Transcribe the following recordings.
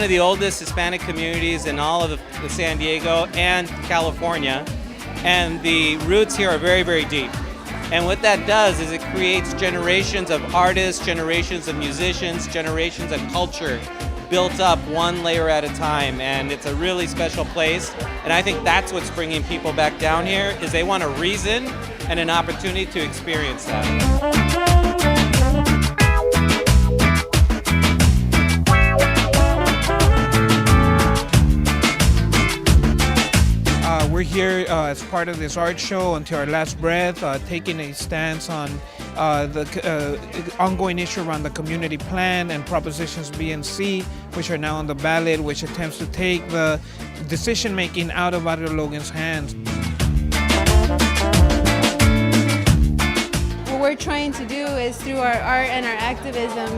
one of the oldest Hispanic communities in all of the San Diego and California, and the roots here are very, very deep. And what that does is it creates generations of artists, generations of musicians, generations of culture built up one layer at a time, and it's a really special place. And I think that's what's bringing people back down here, is they want a reason and an opportunity to experience that. We're here as part of this art show until our last breath, taking a stance on the ongoing issue around the community plan and propositions B and C, which are now on the ballot, which attempts to take the decision-making out of Barrio Logan's hands. What we're trying to do is, through our art and our activism,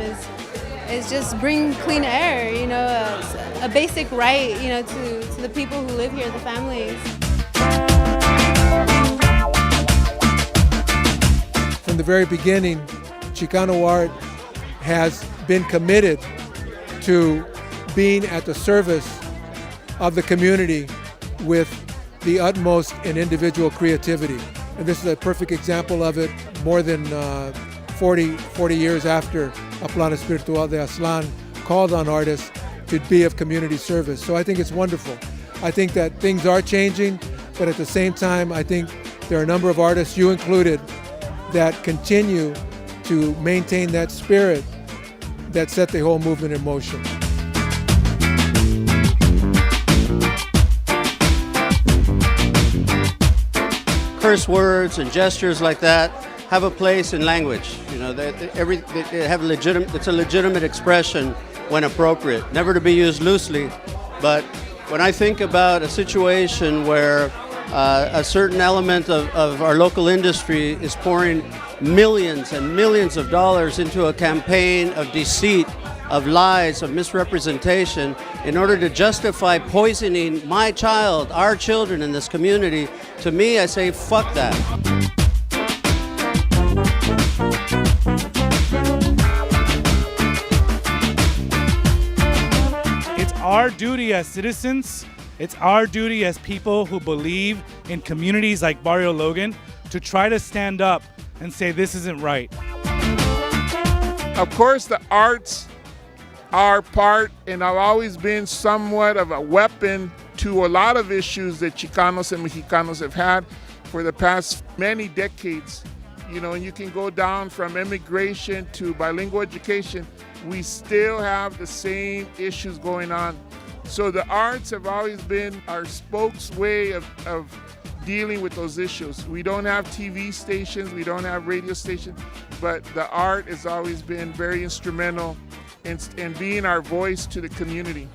is just bring clean air, you know, a basic right, you know, to the people who live here, the families. From the very beginning, Chicano art has been committed to being at the service of the community with the utmost in individual creativity. And this is a perfect example of it, more than 40 years after A Plan Espiritual de Aztlán called on artists to be of community service. So I think it's wonderful. I think that things are changing, but at the same time, I think there are a number of artists, you included, that continue to maintain that spirit that set the whole movement in motion. Curse words and gestures like that have a place in language. You know, they have it's a legitimate expression when appropriate, never to be used loosely. But when I think about a situation where a certain element of our local industry is pouring millions and millions of dollars into a campaign of deceit, of lies, of misrepresentation, in order to justify poisoning my child, our children in this community, to me, I say, fuck that. It's our duty as citizens, it's our duty as people who believe in communities like Barrio Logan to try to stand up and say this isn't right. Of course, the arts are part and have always been somewhat of a weapon to a lot of issues that Chicanos and Mexicanos have had for the past many decades. You know, and you can go down from immigration to bilingual education, we still have the same issues going on. So the arts have always been our spokesway of dealing with those issues. We don't have TV stations, we don't have radio stations, but the art has always been very instrumental in being our voice to the community.